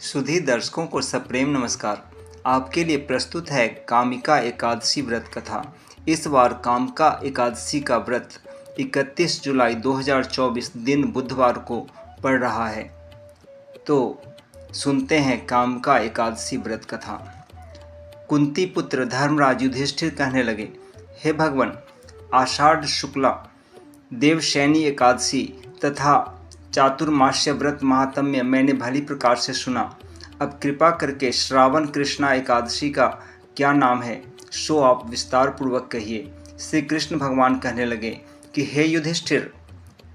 सुधी दर्शकों को सप्रेम नमस्कार। आपके लिए प्रस्तुत है कामिका एकादशी व्रत कथा। इस बार कामिका एकादशी का व्रत 31 जुलाई 2024 दिन बुधवार को पड़ रहा है। तो सुनते हैं कामिका एकादशी व्रत कथा। कुंती पुत्र धर्मराज युधिष्ठिर कहने लगे, हे भगवान, आषाढ़ शुक्ला देवशयनी एकादशी तथा चातुर्मास्य व्रत महात्म्य मैंने भली प्रकार से सुना। अब कृपा करके श्रावण कृष्णा एकादशी का क्या नाम है, सो आप विस्तार पूर्वक कहिए। श्री कृष्ण भगवान कहने लगे कि हे युधिष्ठिर,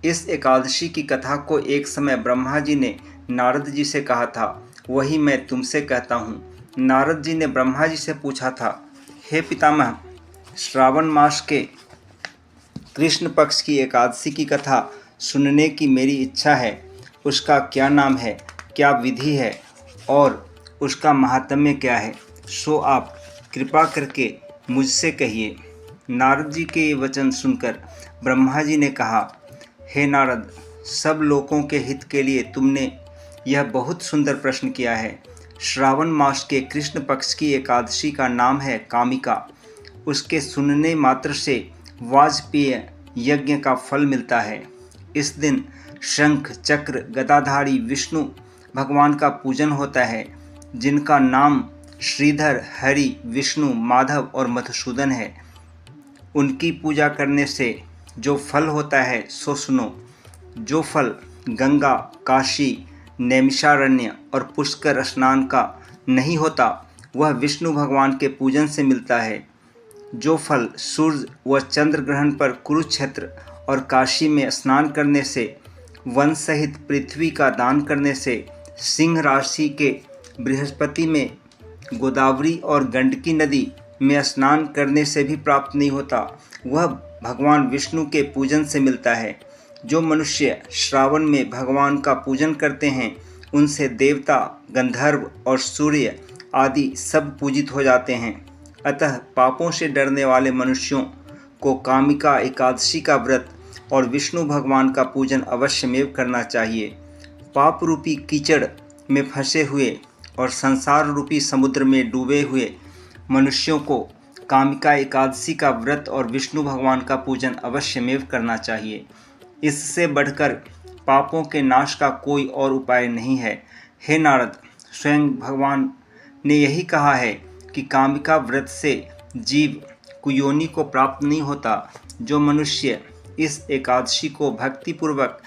इस एकादशी की कथा को एक समय ब्रह्मा जी ने नारद जी से कहा था, वही मैं तुमसे कहता हूँ। नारद जी ने ब्रह्मा जी से पूछा था, हे पितामह, श्रावण मास के कृष्ण पक्ष की एकादशी की कथा सुनने की मेरी इच्छा है। उसका क्या नाम है, क्या विधि है और उसका महात्म्य क्या है, सो आप कृपा करके मुझसे कहिए। नारद जी के ये वचन सुनकर ब्रह्मा जी ने कहा, हे नारद, सब लोगों के हित के लिए तुमने यह बहुत सुंदर प्रश्न किया है। श्रावण मास के कृष्ण पक्ष की एकादशी का नाम है कामिका। उसके सुनने मात्र से वाजपेय यज्ञ का फल मिलता है। इस दिन शंख चक्र गदाधारी विष्णु भगवान का पूजन होता है, जिनका नाम श्रीधर, हरि, विष्णु, माधव और मधुसूदन है। उनकी पूजा करने से जो फल होता है सो सुनो। जो फल गंगा, काशी, नैमिषारण्य और पुष्कर स्नान का नहीं होता, वह विष्णु भगवान के पूजन से मिलता है। जो फल सूर्य व चंद्र ग्रहण पर कुरुक्षेत्र और काशी में स्नान करने से, वन सहित पृथ्वी का दान करने से, सिंह राशि के बृहस्पति में, गोदावरी और गंडकी नदी में स्नान करने से भी प्राप्त नहीं होता, वह भगवान विष्णु के पूजन से मिलता है। जो मनुष्य श्रावण में भगवान का पूजन करते हैं, उनसे देवता, गंधर्व और सूर्य आदि सब पूजित हो जाते हैं। अतः पापों से डरने वाले मनुष्यों को कामिका एकादशी का व्रत और विष्णु भगवान का पूजन अवश्यमेव करना चाहिए। पाप रूपी कीचड़ में फंसे हुए और संसार रूपी समुद्र में डूबे हुए मनुष्यों को कामिका एकादशी का व्रत और विष्णु भगवान का पूजन अवश्यमेव करना चाहिए। इससे बढ़कर पापों के नाश का कोई और उपाय नहीं है। हे नारद, स्वयं भगवान ने यही कहा है कि कामिका व्रत से जीव कुयोनि को प्राप्त नहीं होता। जो मनुष्य इस एकादशी को भक्तिपूर्वक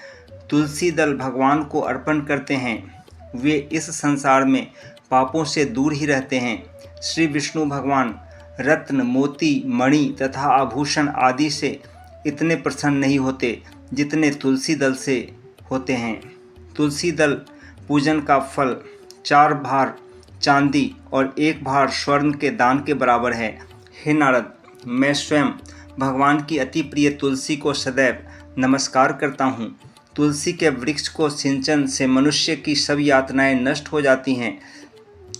तुलसी दल भगवान को अर्पण करते हैं, वे इस संसार में पापों से दूर ही रहते हैं। श्री विष्णु भगवान रत्न, मोती, मणि तथा आभूषण आदि से इतने प्रसन्न नहीं होते जितने तुलसी दल से होते हैं। तुलसी दल पूजन का फल 4 भार चांदी और 1 भार स्वर्ण के दान के बराबर है। हे नारद, मैं स्वयं भगवान की अति प्रिय तुलसी को सदैव नमस्कार करता हूँ। तुलसी के वृक्ष को सिंचन से मनुष्य की सब यातनाएं नष्ट हो जाती हैं।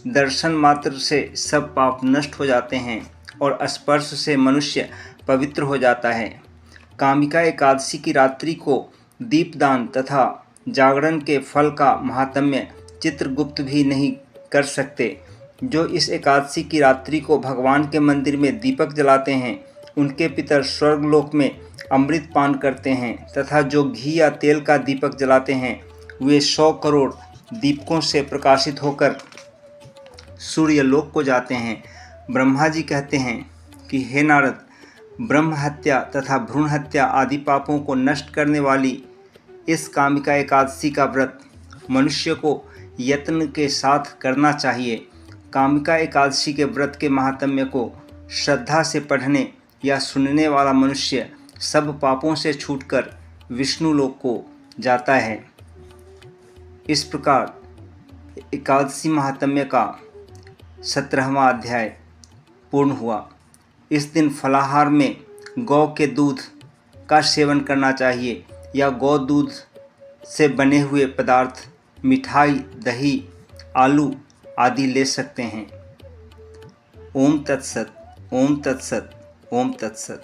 दर्शन मात्र से सब पाप नष्ट हो जाते हैं और स्पर्श से मनुष्य पवित्र हो जाता है। कामिका एकादशी की रात्रि को दीपदान तथा जागरण के फल का महात्म्य चित्रगुप्त भी नहीं कर सकते। जो इस एकादशी की रात्रि को भगवान के मंदिर में दीपक जलाते हैं, उनके पितर स्वर्गलोक में अमृत पान करते हैं तथा जो घी या तेल का दीपक जलाते हैं, वे 100 करोड़ दीपकों से प्रकाशित होकर सूर्यलोक को जाते हैं। ब्रह्मा जी कहते हैं कि हे नारद, ब्रह्म हत्या तथा भ्रूण हत्या आदि पापों को नष्ट करने वाली इस कामिका एकादशी का व्रत मनुष्य को यत्न के साथ करना चाहिए। कामिका एकादशी के व्रत के महात्म्य को श्रद्धा से पढ़ने या सुनने वाला मनुष्य सब पापों से छूटकर विष्णु लोक को जाता है। इस प्रकार एकादशी महात्म्य का 17वां अध्याय पूर्ण हुआ। इस दिन फलाहार में गौ के दूध का सेवन करना चाहिए या गौ दूध से बने हुए पदार्थ, मिठाई, दही, आलू आदि ले सकते हैं। ओम तत्सत, ओम तत्सत, ओम तत्सत।